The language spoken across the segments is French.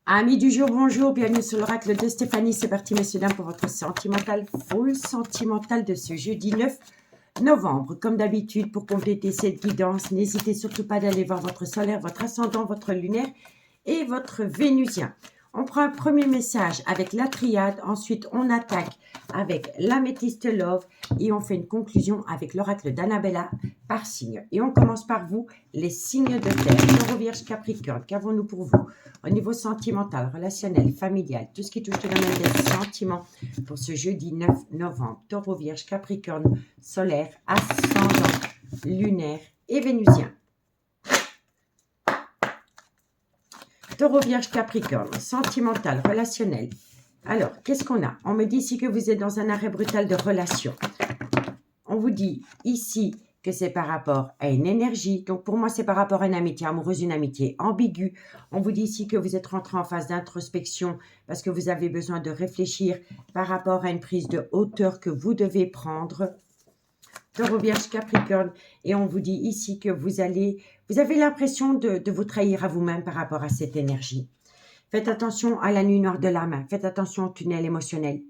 Amis du jour, bonjour, bienvenue sur l'oracle de Stéphanie. C'est parti, messieurs, dames, pour votre sentimental, full sentimental de ce jeudi 9 novembre. Comme d'habitude, pour compléter cette guidance, n'hésitez surtout pas d'aller voir votre solaire, votre ascendant, votre lunaire et votre vénusien. On prend un premier message avec la triade, ensuite on attaque avec l'améthyste love et on fait une conclusion avec l'oracle d'Annabella par signe. Et on commence par vous, les signes de terre, Taureau, Vierge, Capricorne. Qu'avons-nous pour vous au niveau sentimental, relationnel, familial, tout ce qui touche le domaine des sentiments pour ce jeudi 9 novembre? Taureau, Vierge, Capricorne, solaire, ascendant, lunaire et vénusien. Taureau, Vierge, Capricorne, sentimental, relationnel. Alors, qu'est-ce qu'on a? On me dit ici que vous êtes dans un arrêt brutal de relation. On vous dit ici que c'est par rapport à une énergie. Donc, pour moi, c'est par rapport à une amitié amoureuse, une amitié ambiguë. On vous dit ici que vous êtes rentré en phase d'introspection parce que vous avez besoin de réfléchir par rapport à une prise de hauteur que vous devez prendre. Taureau, Vierge, Capricorne, et on vous dit ici que vous avez l'impression de vous trahir à vous-même par rapport à cette énergie. Faites attention à la nuit noire de l'âme, faites attention au tunnel émotionnel.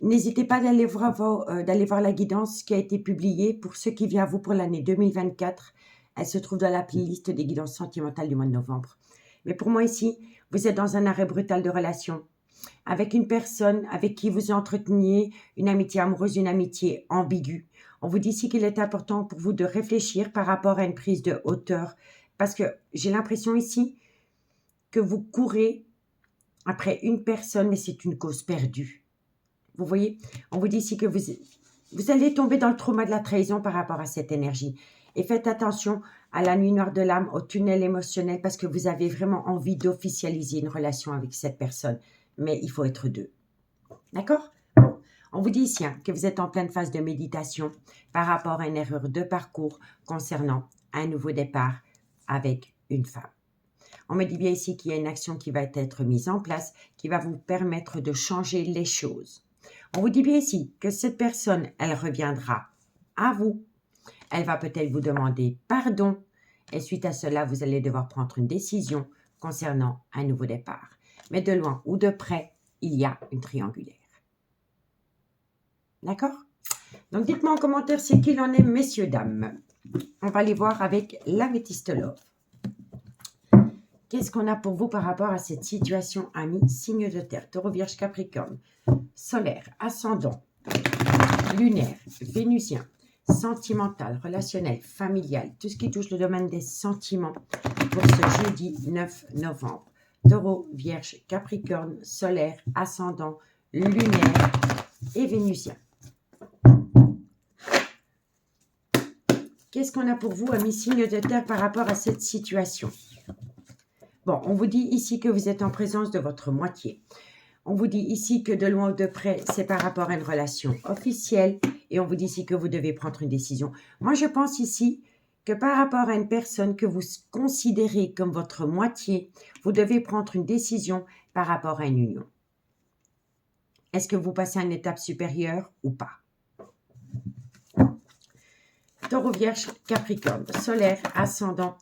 N'hésitez pas d'aller voir la guidance qui a été publiée pour ce qui vient à vous pour l'année 2024. Elle se trouve dans la playlist des guidances sentimentales du mois de novembre. Mais pour moi ici, vous êtes dans un arrêt brutal de relation avec une personne avec qui vous entreteniez une amitié amoureuse, une amitié ambiguë. On vous dit ici qu'il est important pour vous de réfléchir par rapport à une prise de hauteur. Parce que j'ai l'impression ici que vous courez après une personne, mais c'est une cause perdue. Vous voyez, on vous dit ici que vous allez tomber dans le trauma de la trahison par rapport à cette énergie. Et faites attention à la nuit noire de l'âme, au tunnel émotionnel, parce que vous avez vraiment envie d'officialiser une relation avec cette personne. Mais il faut être deux. D'accord? On vous dit ici que vous êtes en pleine phase de méditation par rapport à une erreur de parcours concernant un nouveau départ avec une femme. On me dit bien ici qu'il y a une action qui va être mise en place, qui va vous permettre de changer les choses. On vous dit bien ici que cette personne, elle reviendra à vous. Elle va peut-être vous demander pardon. Et suite à cela, vous allez devoir prendre une décision concernant un nouveau départ. Mais de loin ou de près, il y a une triangulaire. D'accord? Donc, dites-moi en commentaire ce qu'il en est, messieurs, dames. On va aller voir avec l'améthyste love. Qu'est-ce qu'on a pour vous par rapport à cette situation, amis, signe de terre, Taureau, Vierge, Capricorne, solaire, ascendant, lunaire, vénusien, sentimental, relationnel, familial, tout ce qui touche le domaine des sentiments pour ce jeudi 9 novembre. Taureau, Vierge, Capricorne, solaire, ascendant, lunaire et vénusien. Qu'est-ce qu'on a pour vous, amis signes de terre, par rapport à cette situation? Bon, on vous dit ici que vous êtes en présence de votre moitié. On vous dit ici que de loin ou de près, c'est par rapport à une relation officielle. Et on vous dit ici que vous devez prendre une décision. Moi, je pense ici que par rapport à une personne que vous considérez comme votre moitié, vous devez prendre une décision par rapport à une union. Est-ce que vous passez à une étape supérieure ou pas? Taureau, Vierge, Capricorne, solaire, ascendant.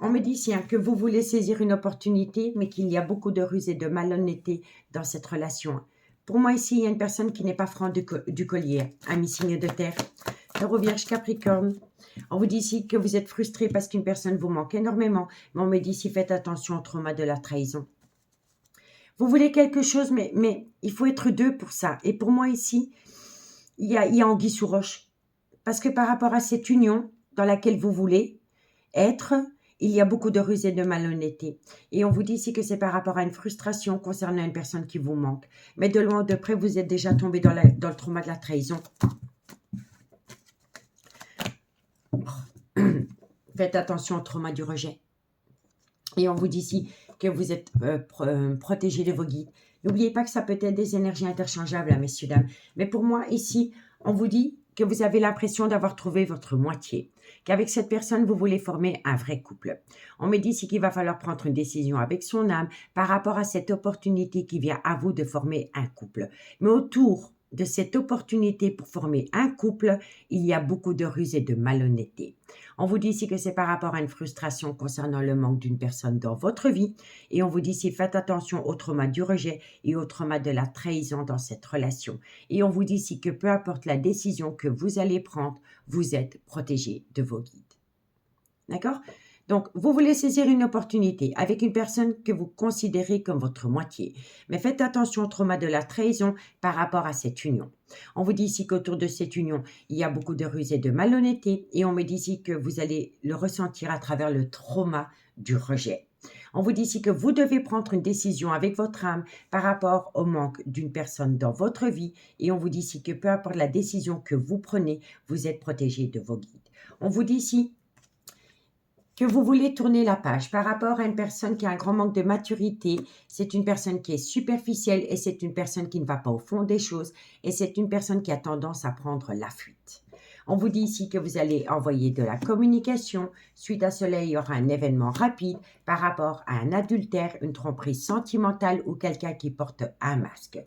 On me dit ici que vous voulez saisir une opportunité, mais qu'il y a beaucoup de ruse et de malhonnêteté dans cette relation. Pour moi, ici, il y a une personne qui n'est pas franc du collier, ami signe de terre. Taureau, Vierge, Capricorne. On vous dit ici que vous êtes frustré parce qu'une personne vous manque énormément. Mais on me dit ici, faites attention au trauma de la trahison. Vous voulez quelque chose, mais il faut être deux pour ça. Et pour moi, ici, il y a anguille sous roche. Parce que par rapport à cette union dans laquelle vous voulez être, il y a beaucoup de ruse et de malhonnêteté. Et on vous dit ici que c'est par rapport à une frustration concernant une personne qui vous manque. Mais de loin ou de près, vous êtes déjà tombé dans le trauma de la trahison. Faites attention au trauma du rejet. Et on vous dit ici que vous êtes protégé de vos guides. N'oubliez pas que ça peut être des énergies interchangeables, messieurs, dames. Mais pour moi, ici, on vous dit que vous avez l'impression d'avoir trouvé votre moitié, qu'avec cette personne, vous voulez former un vrai couple. On me dit ici qu'il va falloir prendre une décision avec son âme par rapport à cette opportunité qui vient à vous de former un couple. Mais autour de cette opportunité pour former un couple, il y a beaucoup de ruse et de malhonnêteté. On vous dit ici que c'est par rapport à une frustration concernant le manque d'une personne dans votre vie. Et on vous dit ici, faites attention au trauma du rejet et au trauma de la trahison dans cette relation. Et on vous dit ici que peu importe la décision que vous allez prendre, vous êtes protégé de vos guides. D'accord? Donc, vous voulez saisir une opportunité avec une personne que vous considérez comme votre moitié. Mais faites attention au trauma de la trahison par rapport à cette union. On vous dit ici qu'autour de cette union, il y a beaucoup de ruse et de malhonnêteté. Et on me dit ici que vous allez le ressentir à travers le trauma du rejet. On vous dit ici que vous devez prendre une décision avec votre âme par rapport au manque d'une personne dans votre vie. Et on vous dit ici que peu importe la décision que vous prenez, vous êtes protégé de vos guides. On vous dit ici que vous voulez tourner la page par rapport à une personne qui a un grand manque de maturité, c'est une personne qui est superficielle et c'est une personne qui ne va pas au fond des choses et c'est une personne qui a tendance à prendre la fuite. On vous dit ici que vous allez envoyer de la communication. Suite à cela, il y aura un événement rapide par rapport à un adultère, une tromperie sentimentale ou quelqu'un qui porte un masque.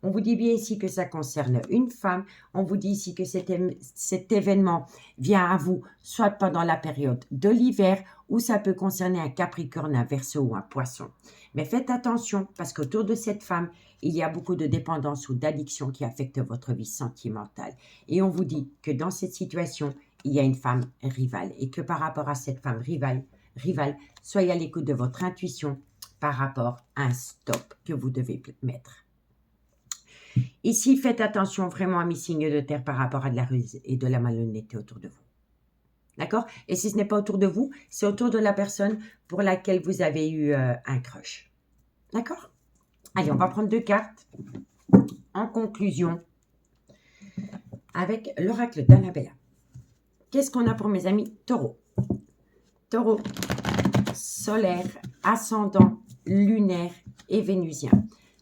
On vous dit bien ici que ça concerne une femme. On vous dit ici que cet événement vient à vous soit pendant la période de l'hiver ou ça peut concerner un Capricorne, un Verseau ou un Poisson. Mais faites attention parce qu'autour de cette femme, il y a beaucoup de dépendance ou d'addiction qui affectent votre vie sentimentale. Et on vous dit que dans cette situation, il y a une femme rivale et que par rapport à cette femme rivale, soyez à l'écoute de votre intuition par rapport à un stop que vous devez mettre. Ici, faites attention vraiment à mes signes de terre par rapport à de la ruse et de la malhonnêteté autour de vous. D'accord? Et si ce n'est pas autour de vous, c'est autour de la personne pour laquelle vous avez eu un crush. D'accord? Allez, on va prendre 2 cartes en conclusion avec l'oracle d'Annabella. Qu'est-ce qu'on a pour mes amis Taureau? Taureau, solaire, ascendant, lunaire et vénusien.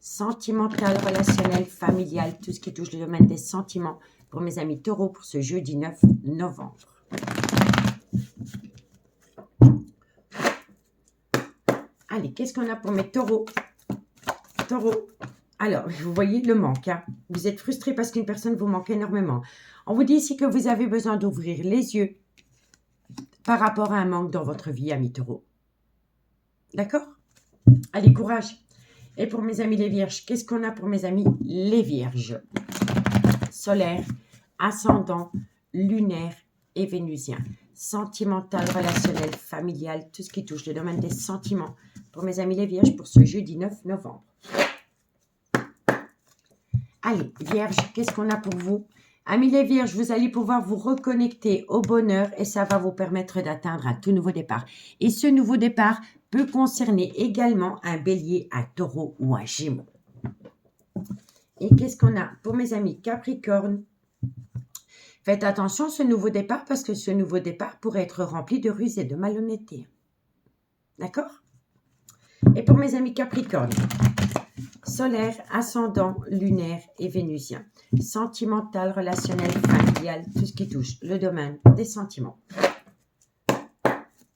Sentimental, relationnel, familial, tout ce qui touche le domaine des sentiments pour mes amis taureaux pour ce jeudi 9 novembre. Allez, qu'est-ce qu'on a pour mes taureaux? Taureau. Alors, vous voyez le manque. Hein? Vous êtes frustré parce qu'une personne vous manque énormément. On vous dit ici que vous avez besoin d'ouvrir les yeux par rapport à un manque dans votre vie, amis taureaux. D'accord? Allez, courage. Et pour mes amis les vierges, qu'est-ce qu'on a pour mes amis les vierges? Solaire, ascendant, lunaire et vénusien. Sentimental, relationnel, familial, tout ce qui touche le domaine des sentiments. Pour mes amis les vierges, pour ce jeudi 9 novembre. Allez, vierges, qu'est-ce qu'on a pour vous? Amis les vierges, vous allez pouvoir vous reconnecter au bonheur et ça va vous permettre d'atteindre un tout nouveau départ. Et ce nouveau départ peut concerner également un bélier, un taureau ou un gémeau. Et qu'est-ce qu'on a pour mes amis Capricorne? Faites attention à ce nouveau départ parce que ce nouveau départ pourrait être rempli de ruse et de malhonnêteté. D'accord? Et pour mes amis Capricorne, solaire, ascendant, lunaire et vénusien. Sentimental, relationnel, familial, tout ce qui touche le domaine des sentiments.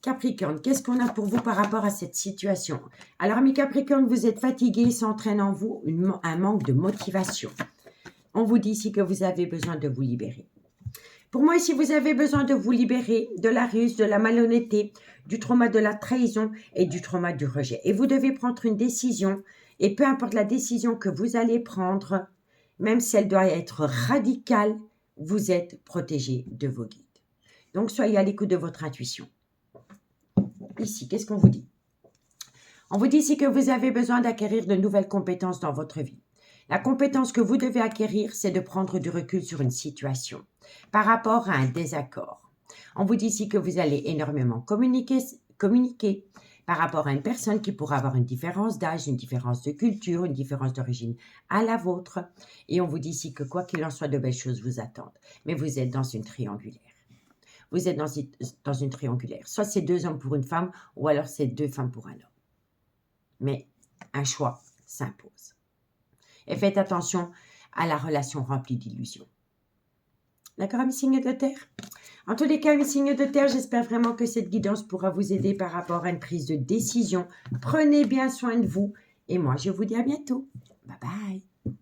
Capricorne, qu'est-ce qu'on a pour vous par rapport à cette situation? Alors, amis Capricorne, vous êtes fatigué, ça entraîne en vous un manque de motivation. On vous dit ici que vous avez besoin de vous libérer. Pour moi, ici, vous avez besoin de vous libérer de la ruse, de la malhonnêteté, du trauma de la trahison et du trauma du rejet. Et vous devez prendre une décision. Et peu importe la décision que vous allez prendre, même si elle doit être radicale, vous êtes protégé de vos guides. Donc, soyez à l'écoute de votre intuition. Ici, qu'est-ce qu'on vous dit? On vous dit ici que vous avez besoin d'acquérir de nouvelles compétences dans votre vie. La compétence que vous devez acquérir, c'est de prendre du recul sur une situation par rapport à un désaccord. On vous dit ici que vous allez énormément communiquer par rapport à une personne qui pourra avoir une différence d'âge, une différence de culture, une différence d'origine à la vôtre. Et on vous dit ici que quoi qu'il en soit, de belles choses vous attendent. Mais vous êtes dans une triangulaire. Vous êtes dans une triangulaire. Soit c'est 2 hommes pour une femme, ou alors c'est 2 femmes pour un homme. Mais un choix s'impose. Et faites attention à la relation remplie d'illusions. D'accord, mes signes de terre? En tous les cas, mes signes de terre, j'espère vraiment que cette guidance pourra vous aider par rapport à une prise de décision. Prenez bien soin de vous. Et moi, je vous dis à bientôt. Bye bye.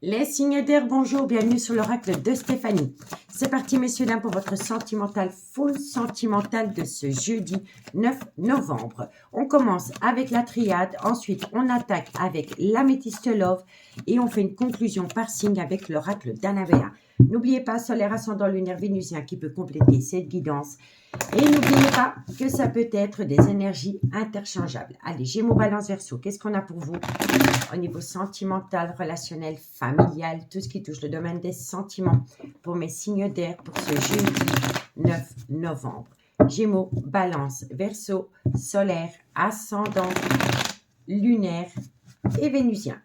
Les signes d'air, bonjour, bienvenue sur l'oracle de Stéphanie. C'est parti, messieurs, dames, pour votre sentimental, full sentimental de ce jeudi 9 novembre. On commence avec la triade, ensuite on attaque avec l'améthyste love et on fait une conclusion par signe avec l'oracle d'Anavea. N'oubliez pas, solaire ascendant lunaire vénusien qui peut compléter cette guidance. Et n'oubliez pas que ça peut être des énergies interchangeables. Allez, Gémeaux, Balance, Verseau, qu'est-ce qu'on a pour vous au niveau sentimental, relationnel, familial, tout ce qui touche le domaine des sentiments pour mes signes d'air pour ce jeudi 9 novembre. Gémeaux, Balance, Verseau, solaire, ascendant, lunaire et vénusien.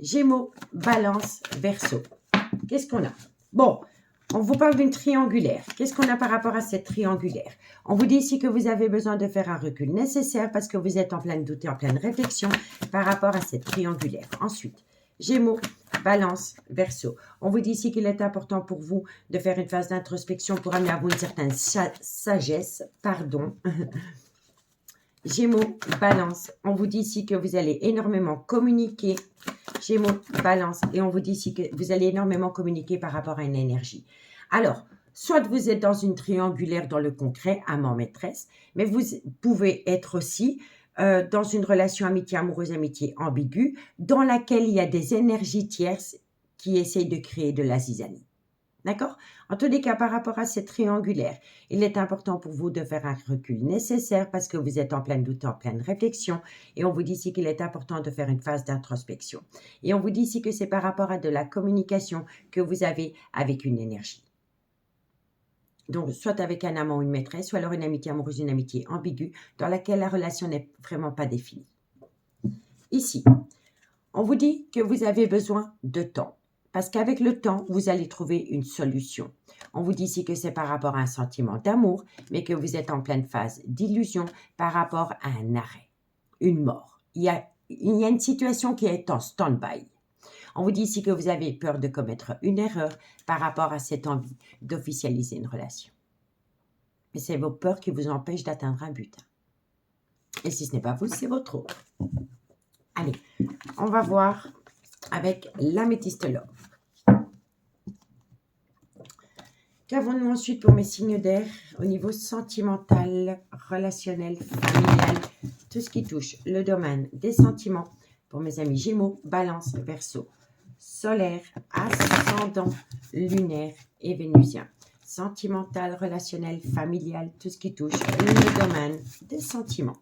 Gémeaux, Balance, Verseau. Qu'est-ce qu'on a? Bon, on vous parle d'une triangulaire. Qu'est-ce qu'on a par rapport à cette triangulaire? On vous dit ici que vous avez besoin de faire un recul nécessaire parce que vous êtes en pleine doute et en pleine réflexion par rapport à cette triangulaire. Ensuite, Gémeaux, Balance, Verseau. On vous dit ici qu'il est important pour vous de faire une phase d'introspection pour amener à vous une certaine sagesse. Gémeaux, Balance. On vous dit ici que vous allez énormément communiquer. Gémeaux, Balance. Et on vous dit ici que vous allez énormément communiquer par rapport à une énergie. Alors, soit vous êtes dans une triangulaire dans le concret, amant-maîtresse, mais vous pouvez être aussi dans une relation amitié, amoureuse, amitié ambiguë, dans laquelle il y a des énergies tierces qui essayent de créer de la zizanie. D'accord? En tous les cas, par rapport à cette triangulaire, il est important pour vous de faire un recul nécessaire parce que vous êtes en pleine doute, en pleine réflexion. Et on vous dit ici qu'il est important de faire une phase d'introspection. Et on vous dit ici que c'est par rapport à de la communication que vous avez avec une énergie. Donc, soit avec un amant ou une maîtresse, ou alors une amitié amoureuse, une amitié ambiguë, dans laquelle la relation n'est vraiment pas définie. Ici, on vous dit que vous avez besoin de temps. Parce qu'avec le temps, vous allez trouver une solution. On vous dit ici que c'est par rapport à un sentiment d'amour, mais que vous êtes en pleine phase d'illusion par rapport à un arrêt, une mort. Il y a une situation qui est en stand-by. On vous dit ici que vous avez peur de commettre une erreur par rapport à cette envie d'officialiser une relation. Mais c'est vos peurs qui vous empêchent d'atteindre un but. Et si ce n'est pas vous, c'est votre autre. Allez, on va voir avec l'améthyste love. Qu'avons-nous ensuite pour mes signes d'air au niveau sentimental, relationnel, familial, tout ce qui touche le domaine des sentiments pour mes amis Gémeaux, Balance, Verseau, solaire, ascendant, lunaire et vénusien. Sentimental, relationnel, familial, tout ce qui touche le domaine des sentiments.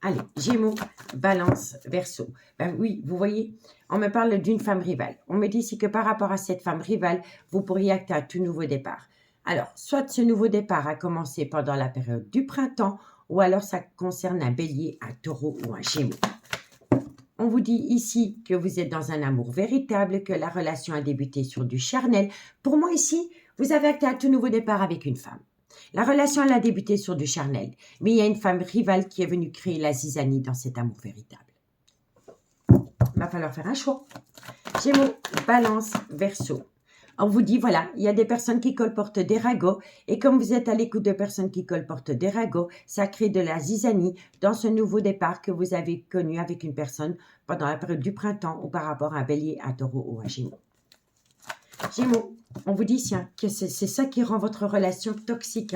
Allez, Gémeaux, Balance, Verseau. Ben oui, vous voyez, on me parle d'une femme rivale. On me dit ici que par rapport à cette femme rivale, vous pourriez acter un tout nouveau départ. Alors, soit ce nouveau départ a commencé pendant la période du printemps, ou alors ça concerne un bélier, un taureau ou un gémeau. On vous dit ici que vous êtes dans un amour véritable, que la relation a débuté sur du charnel. Pour moi ici, vous avez acté un tout nouveau départ avec une femme. La relation, elle a débuté sur du charnel, mais il y a une femme rivale qui est venue créer la zizanie dans cet amour véritable. Il va falloir faire un choix. Gémeaux, Balance, Verseau. On vous dit, voilà, il y a des personnes qui colportent des ragots, et comme vous êtes à l'écoute de personnes qui colportent des ragots, ça crée de la zizanie dans ce nouveau départ que vous avez connu avec une personne pendant la période du printemps ou par rapport à un bélier, un taureau ou un gémeau. Gémeaux, on vous dit ici que c'est ça qui rend votre relation toxique.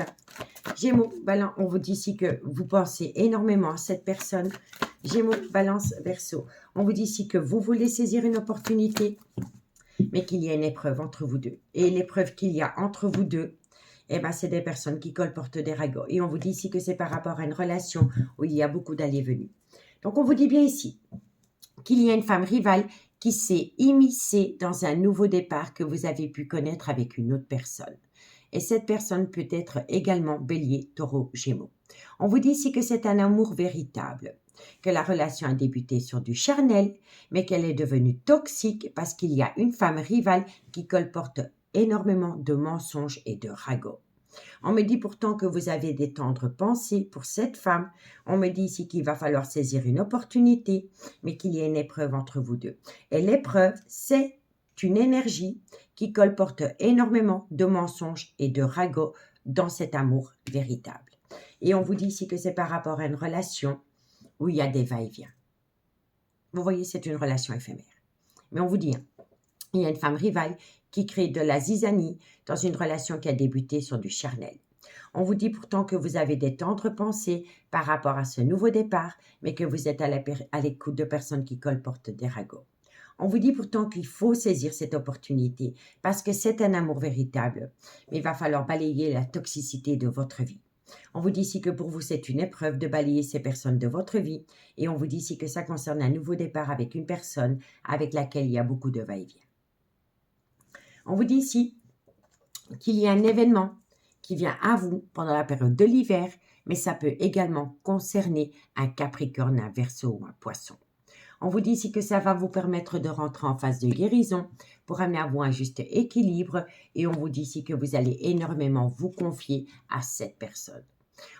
Gémeaux, Balance, on vous dit ici que vous pensez énormément à cette personne. Gémeaux, Balance, Verseau. On vous dit ici que vous voulez saisir une opportunité, mais qu'il y a une épreuve entre vous deux. Et l'épreuve qu'il y a entre vous deux, eh ben, c'est des personnes qui colportent des ragots. Et on vous dit ici que c'est par rapport à une relation où il y a beaucoup d'allées-venues. Donc, on vous dit bien ici qu'il y a une femme rivale qui s'est immiscée dans un nouveau départ que vous avez pu connaître avec une autre personne. Et cette personne peut être également bélier, taureau, gémeaux. On vous dit ici que c'est un amour véritable, que la relation a débuté sur du charnel, mais qu'elle est devenue toxique parce qu'il y a une femme rivale qui colporte énormément de mensonges et de ragots. On me dit pourtant que vous avez des tendres pensées pour cette femme. On me dit ici qu'il va falloir saisir une opportunité, mais qu'il y a une épreuve entre vous deux. Et l'épreuve, c'est une énergie qui colporte énormément de mensonges et de ragots dans cet amour véritable. Et on vous dit ici que c'est par rapport à une relation où il y a des va-et-vient. Vous voyez, c'est une relation éphémère. Mais on vous dit, il y a une femme rivale qui crée de la zizanie dans une relation qui a débuté sur du charnel. On vous dit pourtant que vous avez des tendres pensées par rapport à ce nouveau départ, mais que vous êtes à l'écoute de personnes qui colportent des ragots. On vous dit pourtant qu'il faut saisir cette opportunité parce que c'est un amour véritable, mais il va falloir balayer la toxicité de votre vie. On vous dit ici que pour vous, c'est une épreuve de balayer ces personnes de votre vie et on vous dit ici que ça concerne un nouveau départ avec une personne avec laquelle il y a beaucoup de va-et-vient. On vous dit ici qu'il y a un événement qui vient à vous pendant la période de l'hiver, mais ça peut également concerner un Capricorne, un Verseau ou un Poisson. On vous dit ici que ça va vous permettre de rentrer en phase de guérison pour amener à vous un juste équilibre et on vous dit ici que vous allez énormément vous confier à cette personne.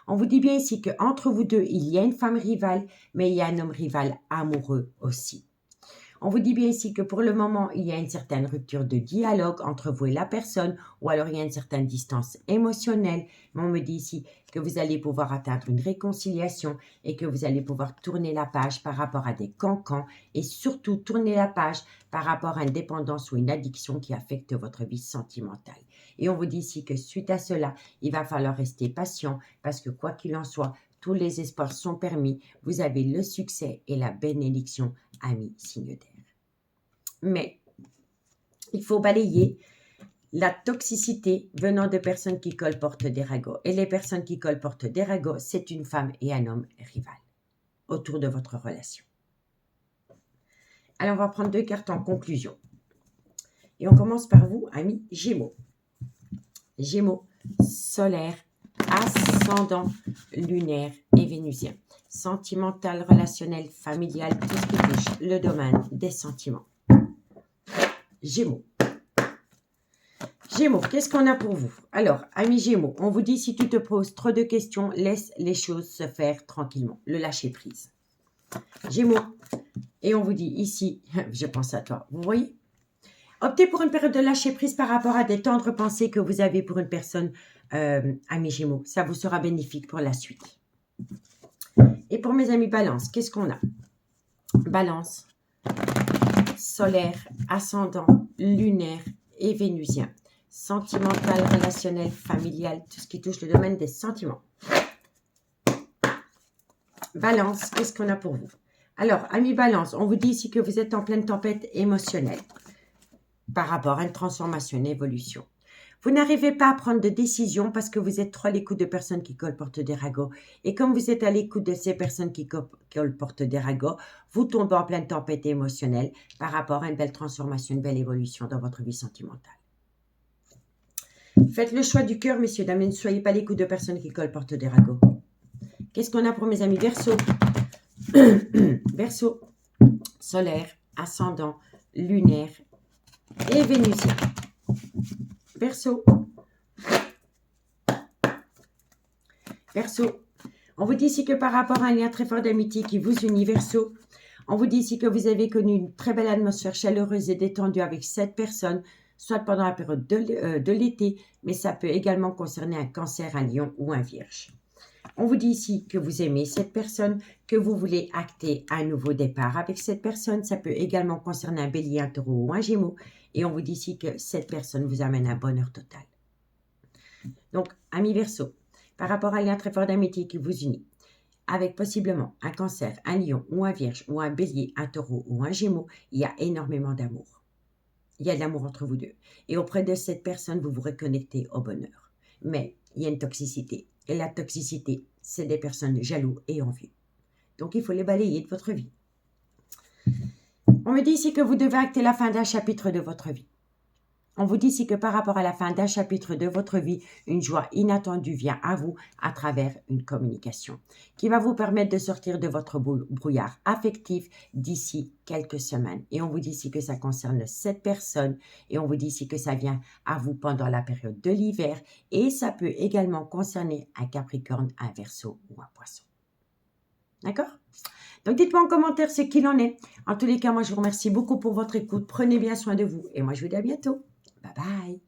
On vous dit bien ici qu'entre vous deux, il y a une femme rivale, mais il y a un homme rival amoureux aussi. On vous dit bien ici que pour le moment, il y a une certaine rupture de dialogue entre vous et la personne, ou alors il y a une certaine distance émotionnelle. Mais on me dit ici que vous allez pouvoir atteindre une réconciliation et que vous allez pouvoir tourner la page par rapport à des cancans et surtout tourner la page par rapport à une dépendance ou une addiction qui affecte votre vie sentimentale. Et on vous dit ici que suite à cela, il va falloir rester patient parce que quoi qu'il en soit, tous les espoirs sont permis. Vous avez le succès et la bénédiction, amis signe d'air. Mais il faut balayer la toxicité venant de personnes qui colportent des ragots. Et les personnes qui colportent des ragots, c'est une femme et un homme rival autour de votre relation. Alors, on va prendre 2 cartes en conclusion. Et on commence par vous, amis Gémeaux. Gémeaux, solaire, ascendant, lunaire et vénusien. Sentimental, relationnel, familial, tout ce qui touche le domaine des sentiments. Gémeaux. Gémeaux, qu'est-ce qu'on a pour vous? Alors, amis Gémeaux, on vous dit si tu te poses trop de questions, laisse les choses se faire tranquillement. Le lâcher prise. Gémeaux, et on vous dit ici, je pense à toi, vous voyez? Optez pour une période de lâcher prise par rapport à des tendres pensées que vous avez pour une personne, amis Gémeaux. Ça vous sera bénéfique pour la suite. Et pour mes amis Balance, qu'est-ce qu'on a? Balance, solaire, ascendant, lunaire et vénusien. Sentimental, relationnel, familial, tout ce qui touche le domaine des sentiments. Balance, qu'est-ce qu'on a pour vous? Alors, amis Balance, on vous dit ici que vous êtes en pleine tempête émotionnelle par rapport à une transformation, une évolution. Vous n'arrivez pas à prendre de décision parce que vous êtes trop à l'écoute de personnes qui colportent des ragots. Et comme vous êtes à l'écoute de ces personnes qui colportent des ragots, vous tombez en pleine tempête émotionnelle par rapport à une belle transformation, une belle évolution dans votre vie sentimentale. Faites le choix du cœur, messieurs, dames, et ne soyez pas à l'écoute de personnes qui colportent des ragots. Qu'est-ce qu'on a pour mes amis Verseau? Verseau, solaire, ascendant, lunaire et vénusien. Verseau. Verseau. On vous dit ici que par rapport à un lien très fort d'amitié qui vous unit, Verseau, on vous dit ici que vous avez connu une très belle atmosphère chaleureuse et détendue avec cette personne, soit pendant la période de l'été, mais ça peut également concerner un Cancer, un Lion ou un Vierge. On vous dit ici que vous aimez cette personne, que vous voulez acter un nouveau départ avec cette personne. Ça peut également concerner un Bélier, un Taureau ou un Gémeaux. Et on vous dit ici que cette personne vous amène un bonheur total. Donc, amis Verseau, par rapport à un lien très fort d'amitié qui vous unit, avec possiblement un Cancer, un Lion ou un Vierge ou un Bélier, un Taureau ou un Gémeaux, il y a énormément d'amour. Il y a de l'amour entre vous deux. Et auprès de cette personne, vous vous reconnectez au bonheur. Mais il y a une toxicité. Et la toxicité, c'est des personnes jalouses et envieux. Donc, il faut les balayer de votre vie. On me dit ici que vous devez acter la fin d'un chapitre de votre vie. On vous dit ici que par rapport à la fin d'un chapitre de votre vie, une joie inattendue vient à vous à travers une communication qui va vous permettre de sortir de votre brouillard affectif d'ici quelques semaines. Et on vous dit ici que ça concerne cette personne et on vous dit ici que ça vient à vous pendant la période de l'hiver et ça peut également concerner un Capricorne, un Verseau ou un Poisson. D'accord? Donc, dites-moi en commentaire ce qu'il en est. En tous les cas, moi, je vous remercie beaucoup pour votre écoute. Prenez bien soin de vous et moi, je vous dis à bientôt. Bye bye.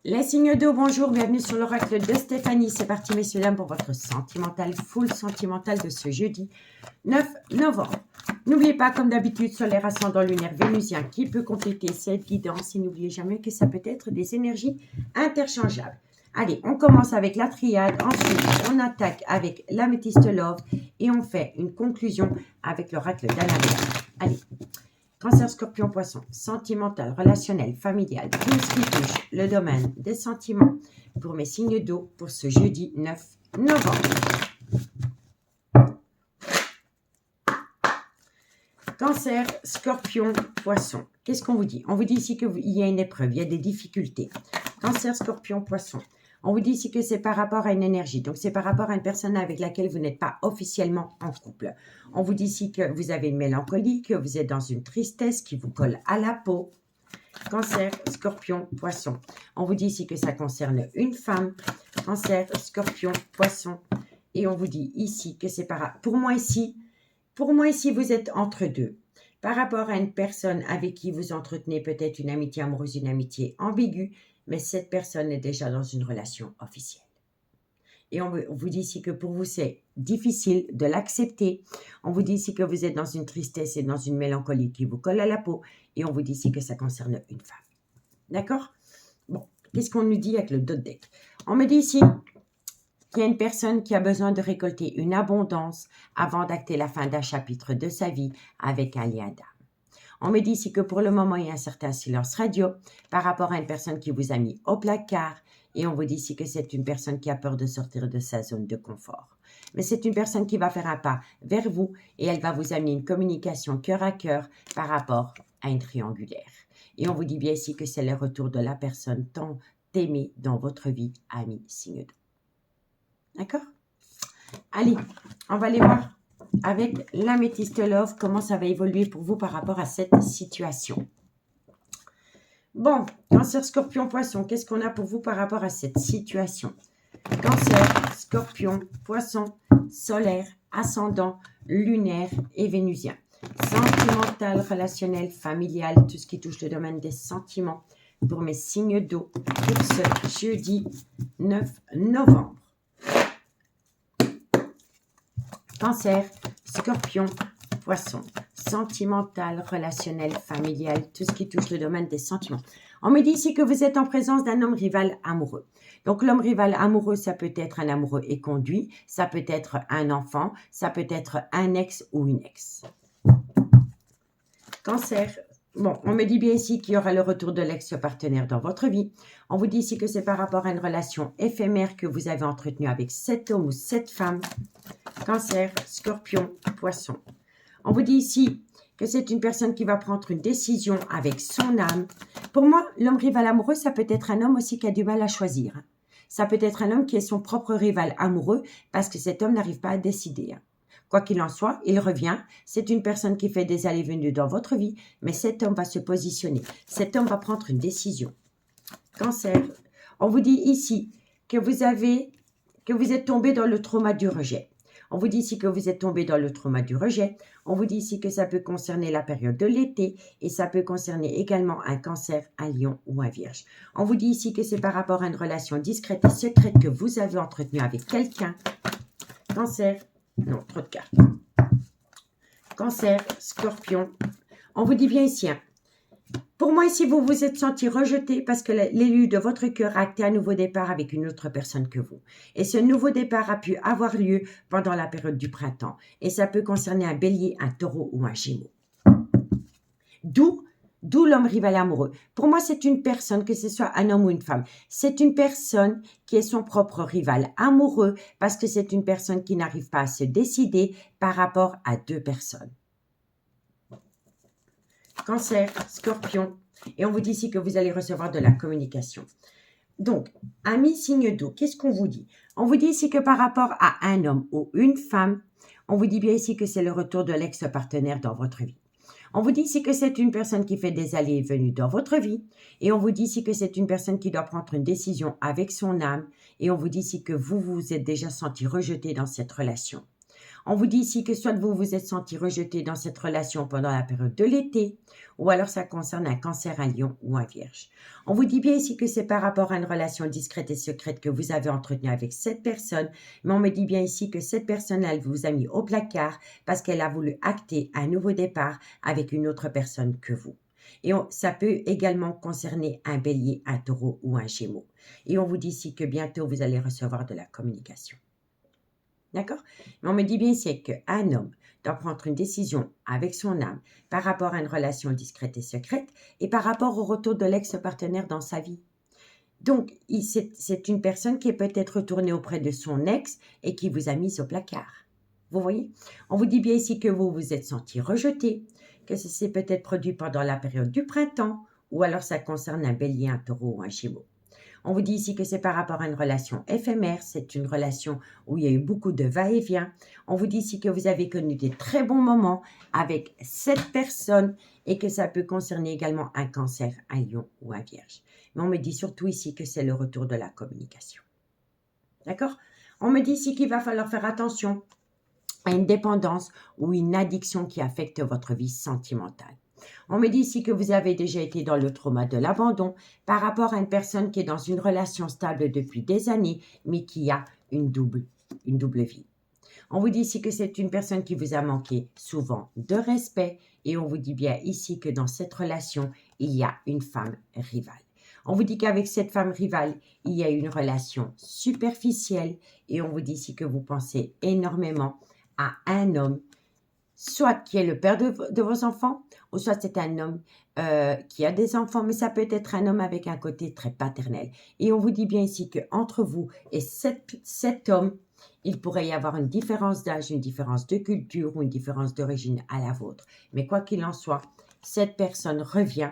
Les signes d'eau, bonjour, bienvenue sur l'oracle de Stéphanie. C'est parti, messieurs, dames, pour votre sentimental, full sentimental de ce jeudi 9 novembre. N'oubliez pas, comme d'habitude, solaire, ascendant lunaire, vénusien qui peut compléter cette guidance. Et n'oubliez jamais que ça peut être des énergies interchangeables. Allez, on commence avec la triade. Ensuite, on attaque avec l'améthyste love. Et on fait une conclusion avec l'oracle d'Anabella. Allez. Cancer, scorpion, poisson, sentimental, relationnel, familial, tout ce qui touche le domaine des sentiments pour mes signes d'eau pour ce jeudi 9 novembre. Cancer, scorpion, poisson. Qu'est-ce qu'on vous dit? On vous dit ici qu'il y a une épreuve, il y a des difficultés. Cancer, scorpion, poisson. On vous dit ici que c'est par rapport à une énergie. Donc, c'est par rapport à une personne avec laquelle vous n'êtes pas officiellement en couple. On vous dit ici que vous avez une mélancolie, que vous êtes dans une tristesse qui vous colle à la peau. Cancer, scorpion, poisson. On vous dit ici que ça concerne une femme. Cancer, scorpion, poisson. Et on vous dit ici que c'est pour moi ici, vous êtes entre deux. Par rapport à une personne avec qui vous entretenez peut-être une amitié amoureuse, une amitié ambiguë, mais cette personne est déjà dans une relation officielle. Et on vous dit ici que pour vous, c'est difficile de l'accepter. On vous dit ici que vous êtes dans une tristesse et dans une mélancolie qui vous colle à la peau. Et on vous dit ici que ça concerne une femme. D'accord? Bon, qu'est-ce qu'on nous dit avec le dos de deck? On me dit ici qu'il y a une personne qui a besoin de récolter une abondance avant d'acter la fin d'un chapitre de sa vie avec un lien d'âme. On me dit ici que pour le moment, il y a un certain silence radio par rapport à une personne qui vous a mis au placard. Et on vous dit ici que c'est une personne qui a peur de sortir de sa zone de confort. Mais c'est une personne qui va faire un pas vers vous et elle va vous amener une communication cœur à cœur par rapport à une triangulaire. Et on vous dit bien ici que c'est le retour de la personne tant aimée dans votre vie, ami signe d'eau. D'accord? Allez, on va aller voir avec l'améthyste love, comment ça va évoluer pour vous par rapport à cette situation. Bon, cancer, scorpion, poisson, qu'est-ce qu'on a pour vous par rapport à cette situation? Cancer, scorpion, poisson, solaire, ascendant, lunaire et vénusien. Sentimental, relationnel, familial, tout ce qui touche le domaine des sentiments pour mes signes d'eau pour ce jeudi 9 novembre. Cancer, scorpion, poisson, sentimental, relationnel, familial, tout ce qui touche le domaine des sentiments. On me dit ici que vous êtes en présence d'un homme rival amoureux. Donc, l'homme rival amoureux, ça peut être un amoureux éconduit, ça peut être un enfant, ça peut être un ex ou une ex. Cancer, bon, on me dit bien ici qu'il y aura le retour de l'ex-partenaire dans votre vie. On vous dit ici que c'est par rapport à une relation éphémère que vous avez entretenue avec cet homme ou cette femme. Cancer, scorpion, poisson. On vous dit ici que c'est une personne qui va prendre une décision avec son âme. Pour moi, l'homme rival amoureux, ça peut être un homme aussi qui a du mal à choisir. Ça peut être un homme qui est son propre rival amoureux parce que cet homme n'arrive pas à décider. Quoi qu'il en soit, il revient. C'est une personne qui fait des allées-venues dans votre vie, mais cet homme va se positionner. Cet homme va prendre une décision. Cancer, on vous dit ici que vous êtes tombé dans le trauma du rejet. On vous dit ici que vous êtes tombé dans le trauma du rejet. On vous dit ici que ça peut concerner la période de l'été et ça peut concerner également un cancer, un lion ou un vierge. On vous dit ici que c'est par rapport à une relation discrète et secrète que vous avez entretenue avec quelqu'un. Cancer, non, trop de cartes. Cancer, scorpion. On vous dit bien ici, pour moi, ici, vous vous êtes senti rejeté parce que l'élu de votre cœur a acté un nouveau départ avec une autre personne que vous. Et ce nouveau départ a pu avoir lieu pendant la période du printemps. Et ça peut concerner un bélier, un taureau ou un gémeau. D'où l'homme rival amoureux. Pour moi, c'est une personne, que ce soit un homme ou une femme, c'est une personne qui est son propre rival amoureux parce que c'est une personne qui n'arrive pas à se décider par rapport à deux personnes. Cancer, scorpion, et on vous dit ici que vous allez recevoir de la communication. Donc, amis signe d'eau, qu'est-ce qu'on vous dit? On vous dit ici que par rapport à un homme ou une femme, on vous dit bien ici que c'est le retour de l'ex-partenaire dans votre vie. On vous dit ici que c'est une personne qui fait des allées et venues dans votre vie. Et on vous dit ici que c'est une personne qui doit prendre une décision avec son âme. Et on vous dit ici que vous vous êtes déjà senti rejeté dans cette relation. On vous dit ici que soit vous vous êtes senti rejeté dans cette relation pendant la période de l'été, ou alors ça concerne un cancer, un lion ou un vierge. On vous dit bien ici que c'est par rapport à une relation discrète et secrète que vous avez entretenue avec cette personne, mais on me dit bien ici que cette personne, elle vous a mis au placard parce qu'elle a voulu acter un nouveau départ avec une autre personne que vous. Et ça peut également concerner un bélier, un taureau ou un gémeau. Et on vous dit ici que bientôt, vous allez recevoir de la communication. D'accord? Mais on me dit bien ici qu'un homme doit prendre une décision avec son âme par rapport à une relation discrète et secrète et par rapport au retour de l'ex-partenaire dans sa vie. Donc, c'est une personne qui est peut-être retournée auprès de son ex et qui vous a mis au placard. Vous voyez? On vous dit bien ici que vous vous êtes senti rejeté, que ça s'est peut-être produit pendant la période du printemps, ou alors ça concerne un bélier, un taureau ou un gémeau. On vous dit ici que c'est par rapport à une relation éphémère, c'est une relation où il y a eu beaucoup de va-et-vient. On vous dit ici que vous avez connu des très bons moments avec cette personne et que ça peut concerner également un cancer, un lion ou un vierge. Mais on me dit surtout ici que c'est le retour de la communication. D'accord? On me dit ici qu'il va falloir faire attention à une dépendance ou une addiction qui affecte votre vie sentimentale. On me dit ici que vous avez déjà été dans le trauma de l'abandon par rapport à une personne qui est dans une relation stable depuis des années, mais qui a une double vie. On vous dit ici que c'est une personne qui vous a manqué souvent de respect et on vous dit bien ici que dans cette relation, il y a une femme rivale. On vous dit qu'avec cette femme rivale, il y a une relation superficielle et on vous dit ici que vous pensez énormément à un homme, soit qui est le père de vos enfants, ou soit c'est un homme qui a des enfants, mais ça peut être un homme avec un côté très paternel. Et on vous dit bien ici qu'entre vous et cet homme, il pourrait y avoir une différence d'âge, une différence de culture ou une différence d'origine à la vôtre. Mais quoi qu'il en soit, cette personne revient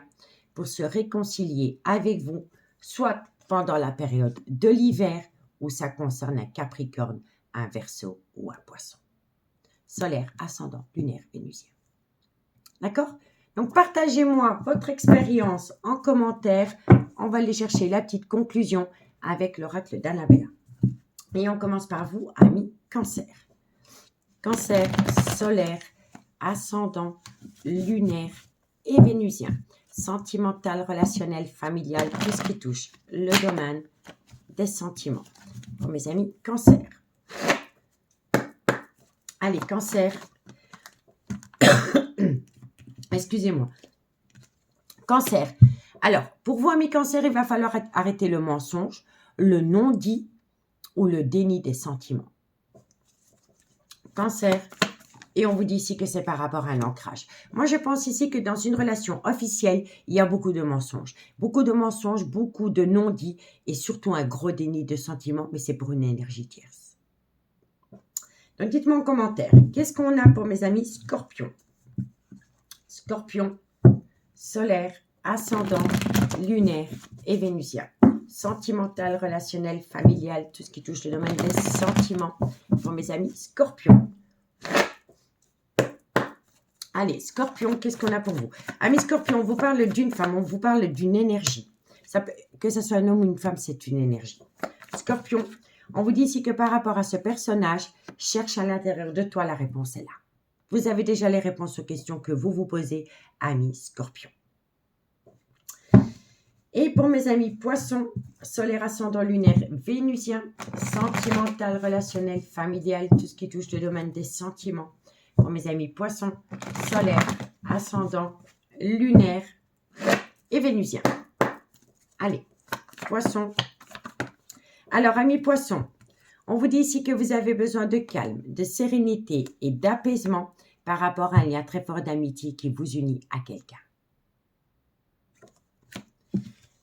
pour se réconcilier avec vous, soit pendant la période de l'hiver, où ça concerne un Capricorne, un Verseau ou un Poisson. Solaire, ascendant, lunaire, vénusien. D'accord? Donc, partagez-moi votre expérience en commentaire. On va aller chercher la petite conclusion avec l'oracle d'Annabella. Et on commence par vous, amis Cancer. Cancer, solaire, ascendant, lunaire et vénusien. Sentimental, relationnel, familial, tout ce qui touche le domaine des sentiments. Pour mes amis Cancer. Allez, Cancer. Excusez-moi. Cancer. Alors, pour vous, amis Cancer, il va falloir arrêter le mensonge, le non-dit ou le déni des sentiments. Cancer. Et on vous dit ici que c'est par rapport à un ancrage. Moi, je pense ici que dans une relation officielle, il y a beaucoup de mensonges. Beaucoup de mensonges, beaucoup de non-dits et surtout un gros déni de sentiments, mais c'est pour une énergie tierce. Donc, dites-moi en commentaire, qu'est-ce qu'on a pour mes amis Scorpion? Scorpion, solaire, ascendant, lunaire et vénusien. Sentimental, relationnel, familial, tout ce qui touche le domaine des sentiments pour mes amis Scorpion. Allez, Scorpion, qu'est-ce qu'on a pour vous? Amis Scorpion, on vous parle d'une femme, on vous parle d'une énergie. Que ce soit un homme ou une femme, c'est une énergie. Scorpion, on vous dit ici que par rapport à ce personnage, cherche à l'intérieur de toi, la réponse est là. Vous avez déjà les réponses aux questions que vous vous posez, amis Scorpion. Et pour mes amis Poissons, solaire, ascendant, lunaire, vénusien, sentimental, relationnel, familial, tout ce qui touche le domaine des sentiments. Pour mes amis Poissons, solaire, ascendant, lunaire et vénusien. Allez, Poissons. Alors, amis Poissons, on vous dit ici que vous avez besoin de calme, de sérénité et d'apaisement par rapport à un lien très fort d'amitié qui vous unit à quelqu'un.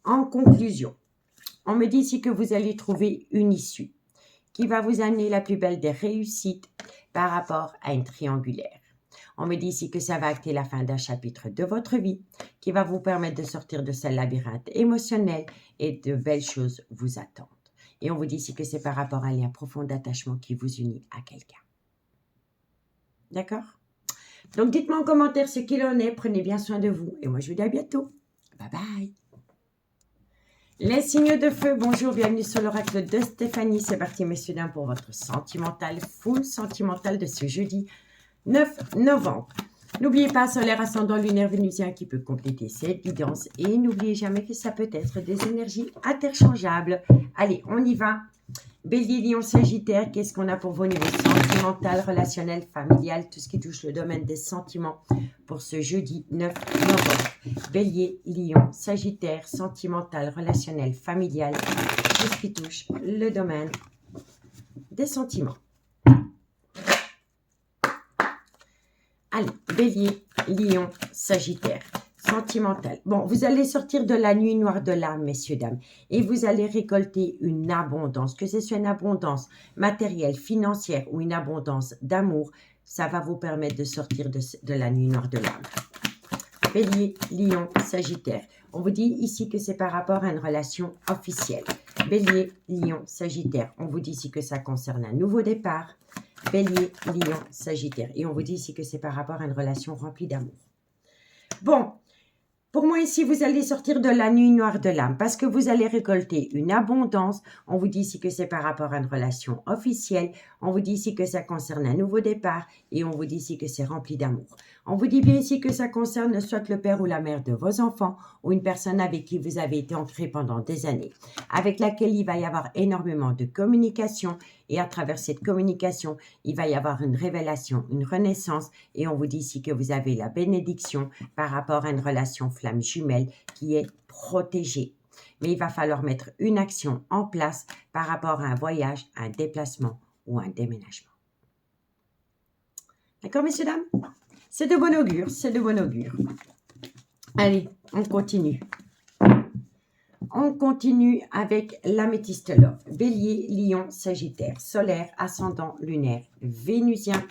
En conclusion, on me dit ici que vous allez trouver une issue qui va vous amener la plus belle des réussites par rapport à une triangulaire. On me dit ici que ça va acter la fin d'un chapitre de votre vie qui va vous permettre de sortir de ce labyrinthe émotionnel et de belles choses vous attendent. Et on vous dit ici que c'est par rapport à un lien profond d'attachement qui vous unit à quelqu'un. D'accord? Donc, dites-moi en commentaire ce qu'il en est. Prenez bien soin de vous. Et moi, je vous dis à bientôt. Bye bye. Les signes de feu, bonjour, bienvenue sur l'oracle de Stéphanie. C'est parti, messieurs, dames, pour votre sentimental, full sentimental de ce jeudi 9 novembre. N'oubliez pas, solaire, ascendant, lunaire, vénusien qui peut compléter cette guidance. Et n'oubliez jamais que ça peut être des énergies interchangeables. Allez, on y va. Bélier, Lion, Sagittaire, qu'est-ce qu'on a pour vos niveaux sentimental, relationnel, familial, tout ce qui touche le domaine des sentiments pour ce jeudi 9 novembre. Bélier, Lion, Sagittaire, sentimental, relationnel, familial, tout ce qui touche le domaine des sentiments. Allez, Bélier, Lion, Sagittaire, sentimental. Bon, vous allez sortir de la nuit noire de l'âme, messieurs, dames, et vous allez récolter une abondance, que ce soit une abondance matérielle, financière ou une abondance d'amour, ça va vous permettre de sortir de la nuit noire de l'âme. Bélier, Lion, Sagittaire. On vous dit ici que c'est par rapport à une relation officielle. Bélier, Lion, Sagittaire. On vous dit ici que ça concerne un nouveau départ. Bélier, Lion, Sagittaire. Et on vous dit ici que c'est par rapport à une relation remplie d'amour. Bon, pour moi ici, vous allez sortir de la nuit noire de l'âme parce que vous allez récolter une abondance. On vous dit ici que c'est par rapport à une relation officielle. On vous dit ici que ça concerne un nouveau départ et on vous dit ici que c'est rempli d'amour. On vous dit bien ici que ça concerne soit le père ou la mère de vos enfants ou une personne avec qui vous avez été ancré pendant des années, avec laquelle il va y avoir énormément de communication et à travers cette communication, il va y avoir une révélation, une renaissance et on vous dit ici que vous avez la bénédiction par rapport à une relation flamme jumelle qui est protégée. Mais il va falloir mettre une action en place par rapport à un voyage, un déplacement ou un déménagement. D'accord, messieurs, dames? C'est de bon augure, c'est de bon augure. Allez, on continue. On continue avec l'améthyste love. Bélier, Lion, Sagittaire, solaire, ascendant, lunaire, vénusien,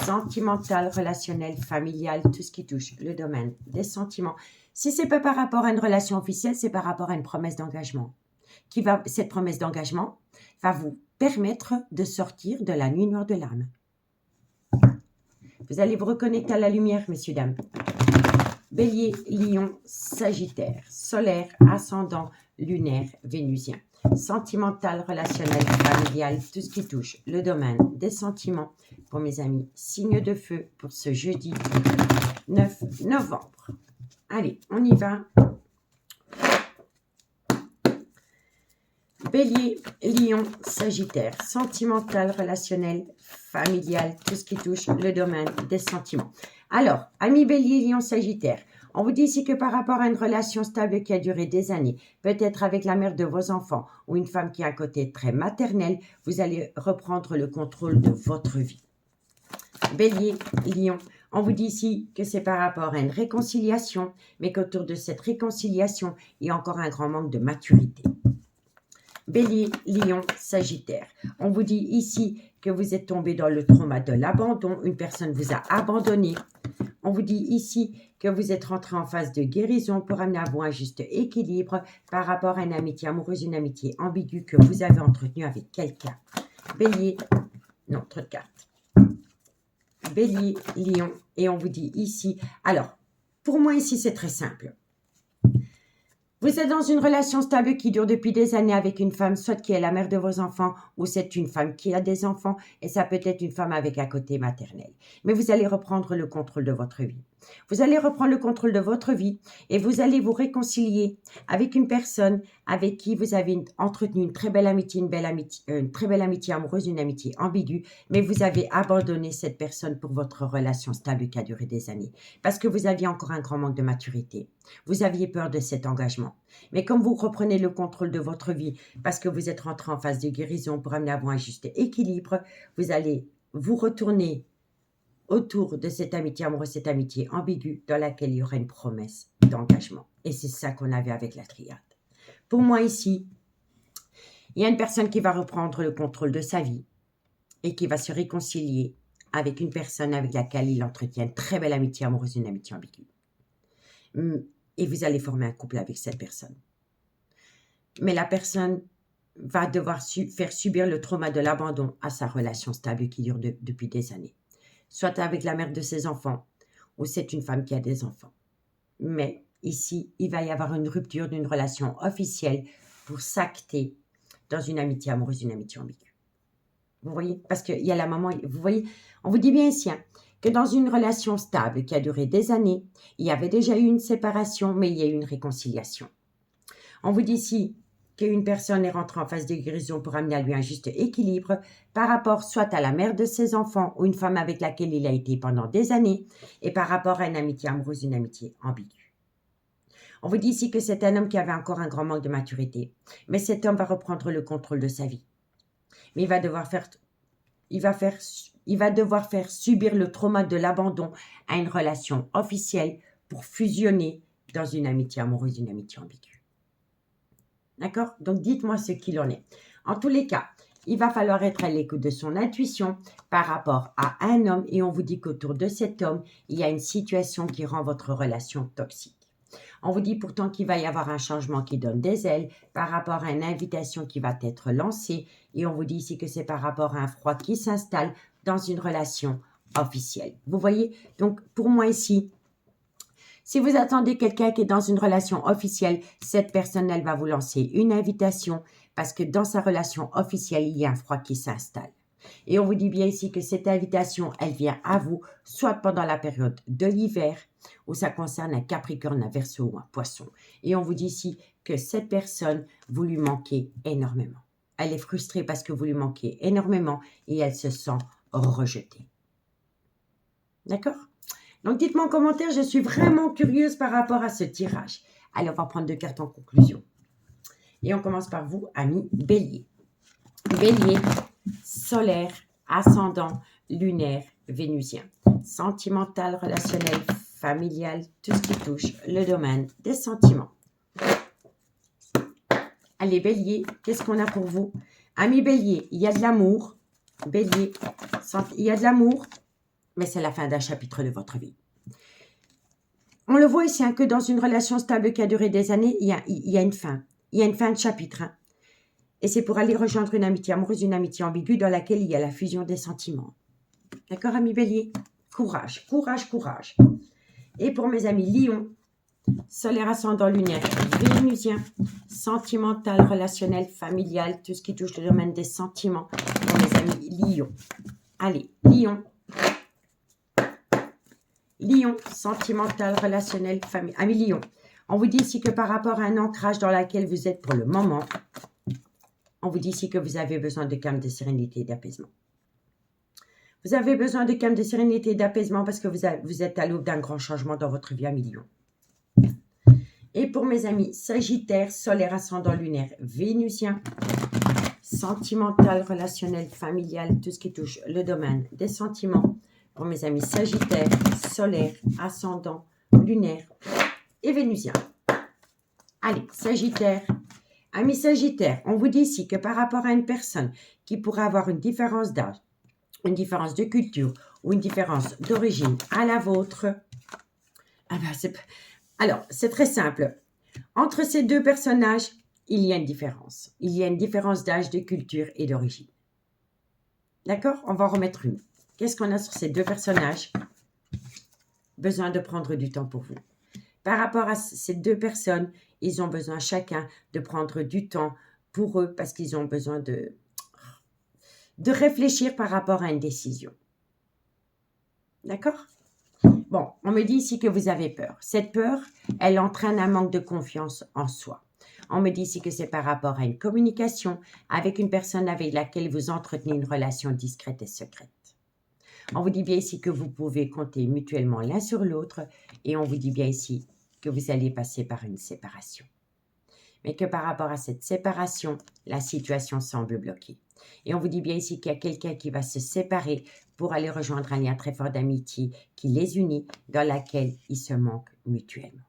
sentimental, relationnel, familial, tout ce qui touche le domaine des sentiments. Si ce n'est pas par rapport à une relation officielle, c'est par rapport à une promesse d'engagement. Cette promesse d'engagement va vous permettre de sortir de la nuit noire de l'âme. Vous allez vous reconnecter à la lumière, messieurs, dames. Bélier, Lion, Sagittaire, solaire, ascendant, lunaire, vénusien, sentimental, relationnel, familial, tout ce qui touche le domaine des sentiments pour mes amis, signe de feu pour ce jeudi 9 novembre. Allez, on y va. Bélier, Lion, Sagittaire, sentimental, relationnel, familial, tout ce qui touche le domaine des sentiments. Alors, amis Bélier, Lion, Sagittaire, on vous dit ici que par rapport à une relation stable qui a duré des années, peut-être avec la mère de vos enfants ou une femme qui a un côté très maternel, vous allez reprendre le contrôle de votre vie. Bélier, Lion, on vous dit ici que c'est par rapport à une réconciliation, mais qu'autour de cette réconciliation, il y a encore un grand manque de maturité. Bélier, Lion, Sagittaire. On vous dit ici que vous êtes tombé dans le trauma de l'abandon. Une personne vous a abandonné. On vous dit ici que vous êtes rentré en phase de guérison pour amener à vous un juste équilibre par rapport à une amitié amoureuse, une amitié ambiguë que vous avez entretenue avec quelqu'un. Bélier, non, trop de cartes. Bélier, Lion, et on vous dit ici. Alors, pour moi ici, c'est très simple. Vous êtes dans une relation stable qui dure depuis des années avec une femme, soit qui est la mère de vos enfants, ou c'est une femme qui a des enfants, et ça peut être une femme avec un côté maternel. Mais vous allez reprendre le contrôle de votre vie. Vous allez reprendre le contrôle de votre vie et vous allez vous réconcilier avec une personne avec qui vous avez entretenu une très belle amitié, une très belle amitié amoureuse, une amitié ambiguë, mais vous avez abandonné cette personne pour votre relation stable qui a duré des années, parce que vous aviez encore un grand manque de maturité. Vous aviez peur de cet engagement. Mais comme vous reprenez le contrôle de votre vie, parce que vous êtes rentré en phase de guérison pour amener à vous un juste équilibre, vous allez vous retourner autour de cette amitié amoureuse, cette amitié ambiguë dans laquelle il y aura une promesse d'engagement. Et c'est ça qu'on avait avec la triade. Pour moi ici, il y a une personne qui va reprendre le contrôle de sa vie et qui va se réconcilier avec une personne avec laquelle il entretient une très belle amitié amoureuse, une amitié ambiguë. Et vous allez former un couple avec cette personne. Mais la personne va devoir faire subir le trauma de l'abandon à sa relation stable qui dure depuis des années. Soit avec la mère de ses enfants, ou c'est une femme qui a des enfants. Mais ici, il va y avoir une rupture d'une relation officielle pour s'acter dans une amitié amoureuse, une amitié ambiguë. Vous voyez? Parce qu'il y a la maman, vous voyez, on vous dit bien ici, hein, que dans une relation stable qui a duré des années, il y avait déjà eu une séparation, mais il y a eu une réconciliation. On vous dit ici qu'une personne est rentrée en phase de guérison pour amener à lui un juste équilibre par rapport soit à la mère de ses enfants ou une femme avec laquelle il a été pendant des années et par rapport à une amitié amoureuse, une amitié ambiguë. On vous dit ici que c'est un homme qui avait encore un grand manque de maturité, mais cet homme va reprendre le contrôle de sa vie. Mais il va devoir faire subir le trauma de l'abandon à une relation officielle pour fusionner dans une amitié amoureuse, une amitié ambiguë. D'accord? Donc, dites-moi ce qu'il en est. En tous les cas, il va falloir être à l'écoute de son intuition par rapport à un homme et on vous dit qu'autour de cet homme, il y a une situation qui rend votre relation toxique. On vous dit pourtant qu'il va y avoir un changement qui donne des ailes par rapport à une invitation qui va être lancée et on vous dit ici que c'est par rapport à un froid qui s'installe dans une relation officielle. Vous voyez? Donc, pour moi ici, si vous attendez quelqu'un qui est dans une relation officielle, cette personne, elle va vous lancer une invitation parce que dans sa relation officielle, il y a un froid qui s'installe. Et on vous dit bien ici que cette invitation, elle vient à vous, soit pendant la période de l'hiver, où ça concerne un Capricorne, un Verseau ou un Poisson. Et on vous dit ici que cette personne, vous lui manquez énormément. Elle est frustrée parce que vous lui manquez énormément et elle se sent rejetée. D'accord? Donc, dites-moi en commentaire, je suis vraiment curieuse par rapport à ce tirage. Allez, on va prendre 2 cartes en conclusion. Et on commence par vous, amis Bélier. Bélier, solaire, ascendant, lunaire, vénusien. Sentimental, relationnel, familial, tout ce qui touche le domaine des sentiments. Allez, Bélier, qu'est-ce qu'on a pour vous? Amis Bélier, il y a de l'amour. Bélier, il y a de l'amour, mais c'est la fin d'un chapitre de votre vie. On le voit ici, hein, que dans une relation stable qui a duré des années, il y a une fin. Il y a une fin de chapitre. Hein. Et c'est pour aller rejoindre une amitié amoureuse, une amitié ambiguë dans laquelle il y a la fusion des sentiments. D'accord, amis Bélier? Courage, courage, courage. Et pour mes amis Lion, solaire, ascendant, lunaire, vénusien, sentimental, relationnel, familial, tout ce qui touche le domaine des sentiments. Pour mes amis Lion. Allez, Lion. Lion, sentimental, relationnel, famille. Amis Lion, on vous dit ici que par rapport à un ancrage dans lequel vous êtes pour le moment, on vous dit ici que vous avez besoin de calme, de sérénité et d'apaisement. Vous avez besoin de calme, de sérénité et d'apaisement parce que vous êtes à l'aube d'un grand changement dans votre vie, amis Lion. Et pour mes amis Sagittaire, solaire, ascendant, lunaire, vénusien, sentimental, relationnel, familial, tout ce qui touche le domaine des sentiments. Pour mes amis Sagittaire, solaire, ascendant, lunaire et vénusien. Allez, Sagittaire. Amis Sagittaire, on vous dit ici que par rapport à une personne qui pourrait avoir une différence d'âge, une différence de culture ou une différence d'origine à la vôtre, alors, c'est très simple. Entre ces deux personnages, il y a une différence. Il y a une différence d'âge, de culture et d'origine. D'accord? On va en remettre une. Qu'est-ce qu'on a sur ces deux personnages? Besoin de prendre du temps pour vous. Par rapport à ces deux personnes, ils ont besoin chacun de prendre du temps pour eux parce qu'ils ont besoin de réfléchir par rapport à une décision. D'accord? Bon, on me dit ici que vous avez peur. Cette peur, elle entraîne un manque de confiance en soi. On me dit ici que c'est par rapport à une communication avec une personne avec laquelle vous entretenez une relation discrète et secrète. On vous dit bien ici que vous pouvez compter mutuellement l'un sur l'autre et on vous dit bien ici que vous allez passer par une séparation. Mais que par rapport à cette séparation, la situation semble bloquée. Et on vous dit bien ici qu'il y a quelqu'un qui va se séparer pour aller rejoindre un lien très fort d'amitié qui les unit, dans laquelle ils se manquent mutuellement.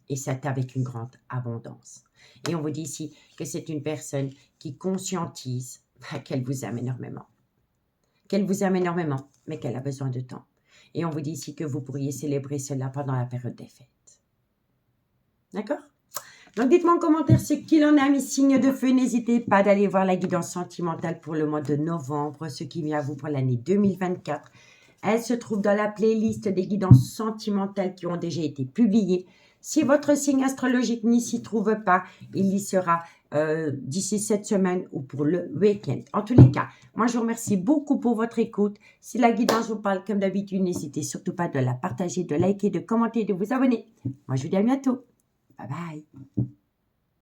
Et c'est avec une grande abondance. Et on vous dit ici que c'est une personne qui conscientise qu'elle vous aime énormément. Qu'elle vous aime énormément, mais qu'elle a besoin de temps. Et on vous dit ici que vous pourriez célébrer cela pendant la période des fêtes. D'accord? Donc, dites-moi en commentaire ce qu'il en a mis signe de feu. N'hésitez pas d'aller voir la guidance sentimentale pour le mois de novembre, ce qui vient à vous pour l'année 2024. Elle se trouve dans la playlist des guidances sentimentales qui ont déjà été publiées. Si votre signe astrologique n'y s'y trouve pas, il y sera d'ici cette semaine ou pour le week-end. En tous les cas, moi, je vous remercie beaucoup pour votre écoute. Si la guidance vous parle, comme d'habitude, n'hésitez surtout pas de la partager, de liker, de commenter, de vous abonner. Moi, je vous dis à bientôt. Bye bye.